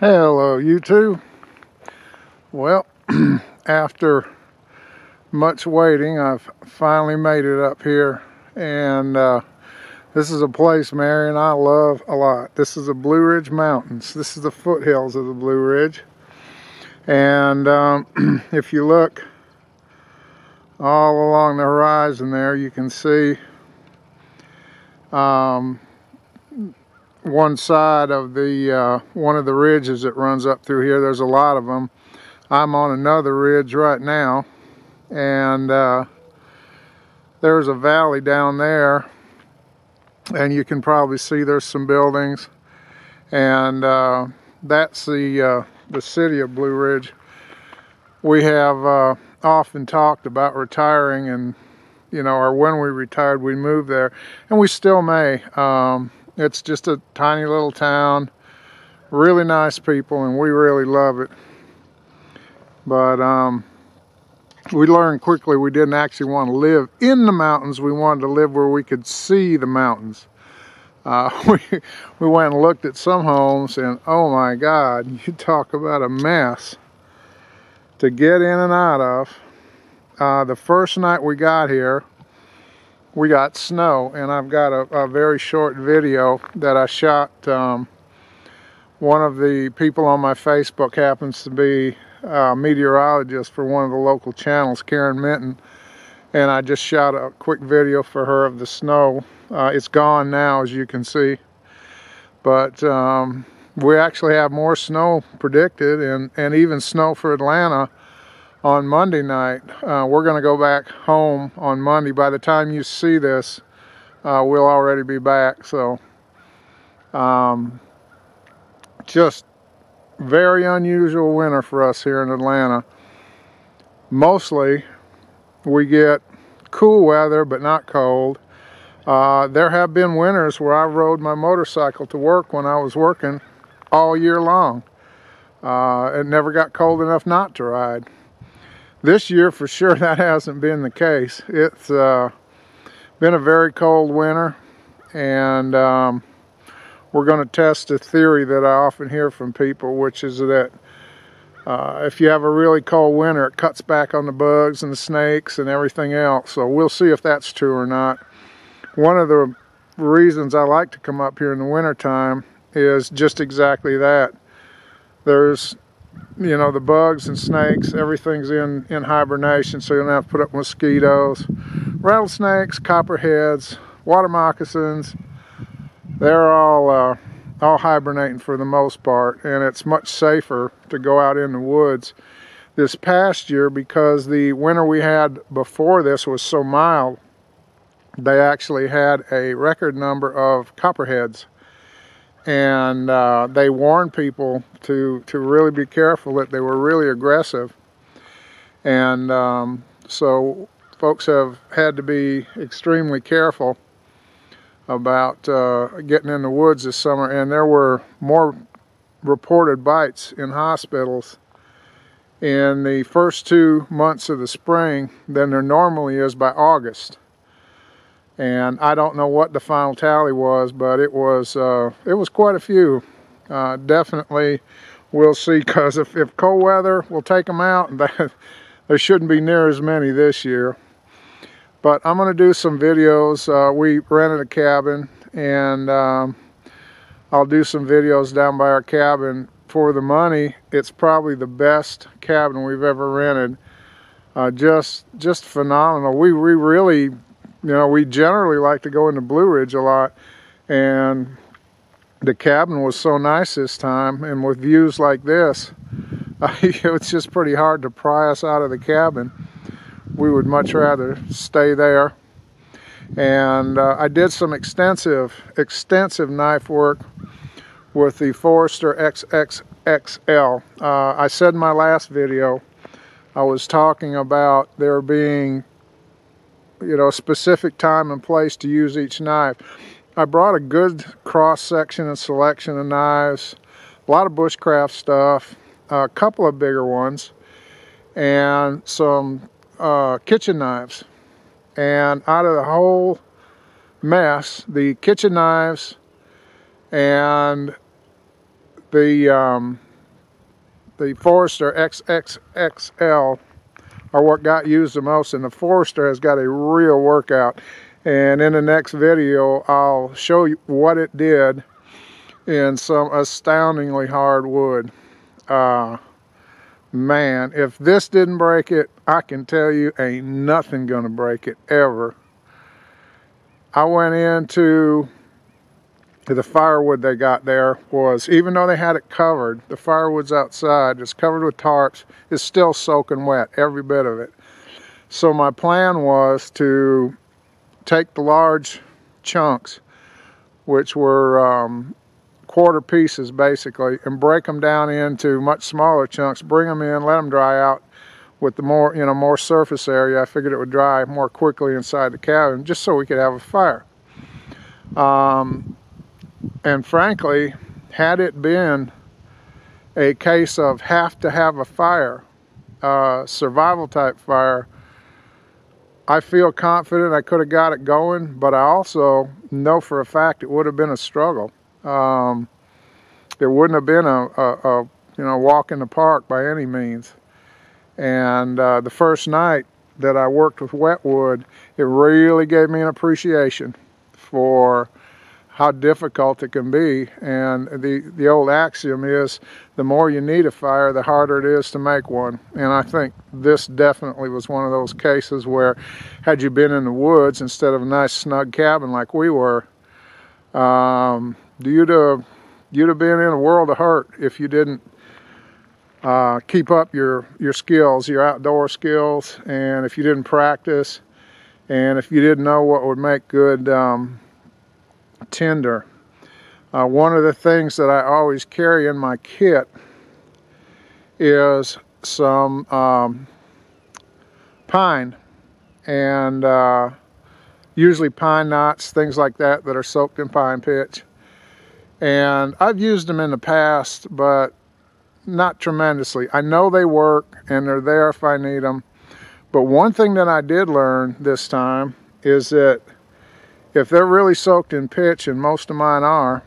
Hello YouTube. Well, after much waiting, I've finally made it up here, and this is a place Mary and I love a lot. This is the Blue Ridge Mountains. This is the foothills of the Blue Ridge, and if you look all along the horizon there, you can see one side of the one of the ridges that runs up through here. There's a lot of them. I'm on another ridge right now, and there's a valley down there, and you can probably see there's some buildings, and that's the city of Blue Ridge. We have often talked about retiring, and or when we retired we moved there, and we still may. It's just a tiny little town, really nice people, and we really love it. But we learned quickly we didn't actually want to live in the mountains. We wanted to live where we could see the mountains. We went and looked at some homes, and oh my God, you talk about a mess to get in and out of. The first night we got here, we got snow, and I've got a very short video that I shot. One of the people on my Facebook happens to be a meteorologist for one of the local channels, Karen Minton, and I just shot a quick video for her of the snow. It's gone now, as you can see, but we actually have more snow predicted, and even snow for Atlanta on Monday night. We're going to go back home on Monday. By the time you see this, we'll already be back. So just very unusual winter for us here in Atlanta. Mostly we get cool weather, but not cold. There have been winters where I rode my motorcycle to work when I was working all year long. It never got cold enough not to ride. This year, for sure, that hasn't been the case. It's been a very cold winter, and we're going to test a theory that I often hear from people, which is that if you have a really cold winter, it cuts back on the bugs and the snakes and everything else. So we'll see if that's true or not. One of the reasons I like to come up here in the wintertime is just exactly that. There's the bugs and snakes, everything's in hibernation, so you don't have to put up mosquitoes. Rattlesnakes, copperheads, water moccasins, they're all hibernating for the most part, and it's much safer to go out in the woods this past year because the winter we had before this was so mild. They actually had a record number of copperheads. And they warned people to really be careful, that they were really aggressive. And so folks have had to be extremely careful about getting in the woods this summer. And there were more reported bites in hospitals in the first 2 months of the spring than there normally is by August. And I don't know what the final tally was, but it was quite a few. Definitely we'll see, because if cold weather will take them out, there shouldn't be near as many this year. But I'm going to do some videos. We rented a cabin, and I'll do some videos down by our cabin. For the money, it's probably the best cabin we've ever rented. Just phenomenal. We really, we generally like to go into Blue Ridge a lot, and the cabin was so nice this time, and with views like this, it's just pretty hard to pry us out of the cabin. We would much rather stay there. And I did some extensive knife work with the Forester XXXL. I said in my last video, I was talking about there being a specific time and place to use each knife. I brought a good cross section and selection of knives, a lot of bushcraft stuff, a couple of bigger ones, and some kitchen knives. And out of the whole mess, the kitchen knives and the the Forester XXXL are what got used the most, and the Forester has got a real workout. And in the next video, I'll show you what it did in some astoundingly hard wood. Man, if this didn't break it, I can tell you ain't nothing gonna break it ever. I went into the firewood they got there was, even though they had it covered, the firewood's outside, it's covered with tarps, it's still soaking wet, every bit of it. So my plan was to take the large chunks, which were quarter pieces basically, and break them down into much smaller chunks, bring them in, let them dry out with the more, more surface area. I figured it would dry more quickly inside the cabin, just so we could have a fire. And frankly, had it been a case of have to have a fire, survival type fire, I feel confident I could have got it going, but I also know for a fact it would have been a struggle. It wouldn't have been a walk in the park by any means. And the first night that I worked with wet wood, it really gave me an appreciation for how difficult it can be. And the old axiom is, the more you need a fire, the harder it is to make one. And I think this definitely was one of those cases where, had you been in the woods instead of a nice snug cabin like we were, you'd have been in a world of hurt if you didn't keep up your skills, your outdoor skills, and if you didn't practice, and if you didn't know what would make good tinder. One of the things that I always carry in my kit is some pine, and usually pine knots, things like that that are soaked in pine pitch. And I've used them in the past, but not tremendously. I know they work and they're there if I need them. But one thing that I did learn this time is that if they're really soaked in pitch, and most of mine are,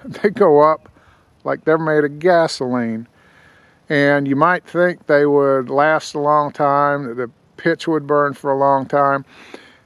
they go up like they're made of gasoline. And you might think they would last a long time, that the pitch would burn for a long time.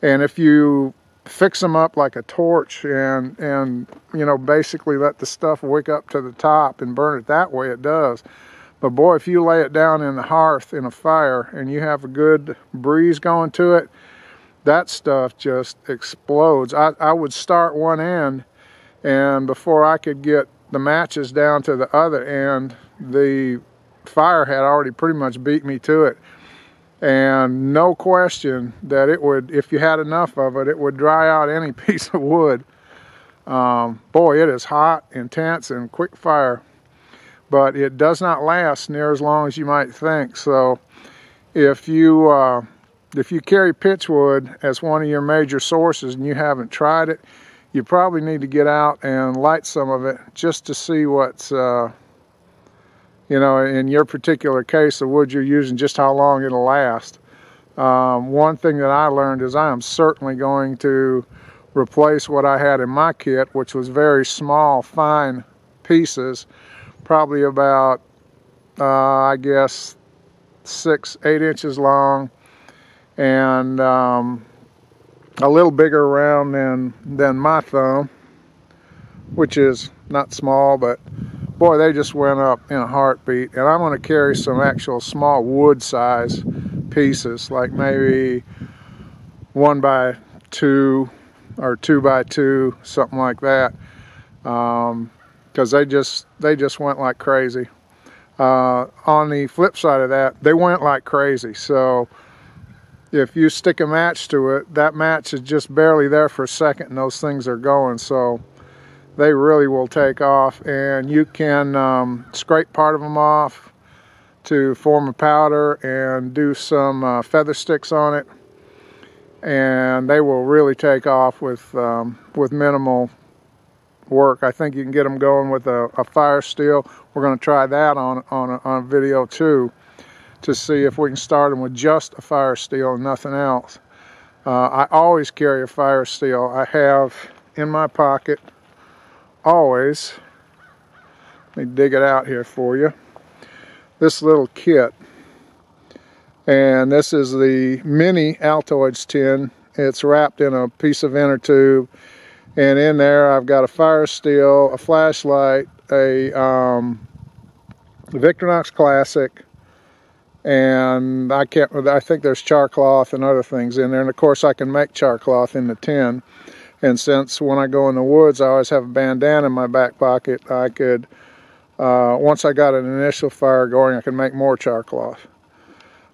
And if you fix them up like a torch and basically let the stuff wick up to the top and burn it that way, it does. But boy, if you lay it down in the hearth in a fire and you have a good breeze going to it, that stuff just explodes. I would start one end, and before I could get the matches down to the other end, the fire had already pretty much beat me to it. And no question that it would, if you had enough of it, it would dry out any piece of wood. Boy, it is hot, intense, and quick fire. But it does not last near as long as you might think. So if you carry pitchwood as one of your major sources and you haven't tried it, you probably need to get out and light some of it just to see what's, in your particular case, the wood you're using, just how long it'll last. One thing that I learned is I am certainly going to replace what I had in my kit, which was very small, fine pieces, probably about, I guess, 6-8 inches long, and a little bigger around than my thumb, which is not small, but boy, they just went up in a heartbeat. And I'm going to carry some actual small wood size pieces, like maybe 1x2 or 2x2, something like that, because they just went like crazy. On the flip side of that, they went like crazy. So if you stick a match to it, that match is just barely there for a second and those things are going. So they really will take off, and you can scrape part of them off to form a powder and do some feather sticks on it, and they will really take off with minimal work. I think you can get them going with a fire steel. We're going to try that on video too, to see if we can start them with just a fire steel and nothing else. I always carry a fire steel. I have in my pocket always. Let me dig it out here for you. this little kit. And this is the mini Altoids tin. It's wrapped in a piece of inner tube. And in there I've got a fire steel, a flashlight, a Victorinox Classic, and I think there's char cloth and other things in there. And of course I can make char cloth in the tin. And since when I go in the woods I always have a bandana in my back pocket, I could, once I got an initial fire going, I can make more char cloth.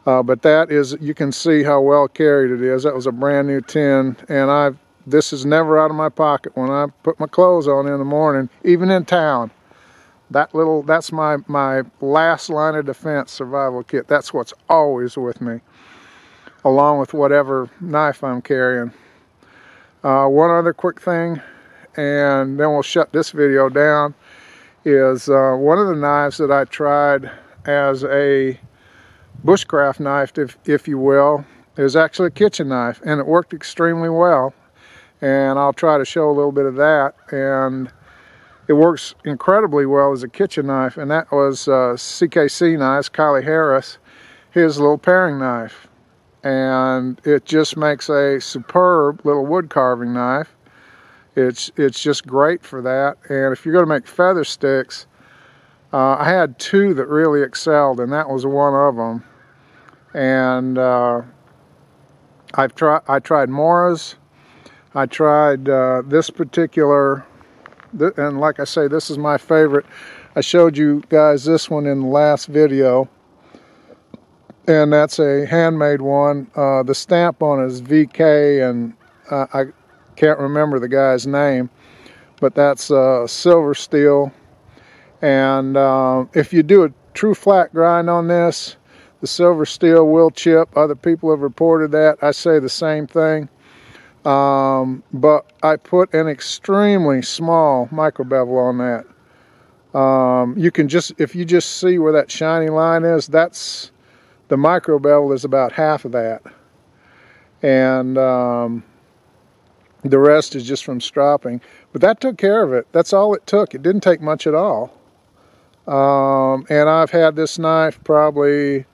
But that is, you can see how well carried it is. That was a brand new tin, and this is never out of my pocket when I put my clothes on in the morning, even in town. That's my last line of defense survival kit. That's what's always with me, along with whatever knife I'm carrying. One other quick thing, and then we'll shut this video down, is one of the knives that I tried as a bushcraft knife, if you will, is actually a kitchen knife, and it worked extremely well. And I'll try to show a little bit of that. And it works incredibly well as a kitchen knife, and that was CKC Knives, Kylie Harris, his little paring knife. And it just makes a superb little wood carving knife. It's just great for that. And if you're going to make feather sticks, I had two that really excelled, and that was one of them. And I tried Mora's. I tried this particular, and like I say, this is my favorite. I showed you guys this one in the last video, and that's a handmade one. The stamp on it is VK, and I can't remember the guy's name, but that's silver steel. And if you do a true flat grind on this, the silver steel will chip. Other people have reported that. I say the same thing. But I put an extremely small micro bevel on that. You can just, if you just see where that shiny line is, that's the micro bevel is about half of that. And the rest is just from stropping. But that took care of it. That's all it took. It didn't take much at all. And I've had this knife probably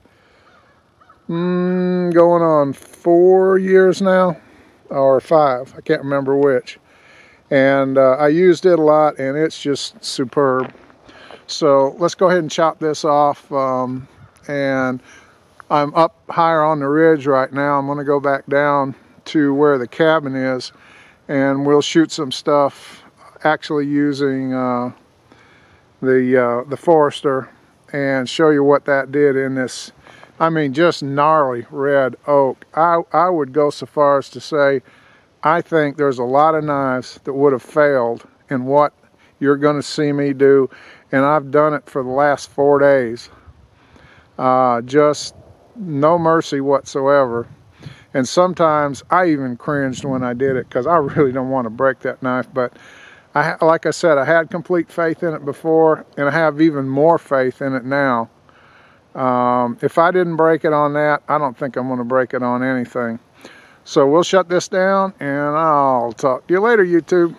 going on 4 years now, or 5, I can't remember which. And I used it a lot, and it's just superb. So let's go ahead and chop this off. And I'm up higher on the ridge right now. I'm going to go back down to where the cabin is, and we'll shoot some stuff actually using the Forester, and show you what that did in this, I mean, just gnarly red oak. I would go so far as to say I think there's a lot of knives that would have failed in what you're going to see me do, and I've done it for the last 4 days. Just no mercy whatsoever. And sometimes I even cringed when I did it, because I really don't want to break that knife. But like I said, I had complete faith in it before, and I have even more faith in it now. If I didn't break it on that, I don't think I'm going to break it on anything. So we'll shut this down, and I'll talk to you later, YouTube.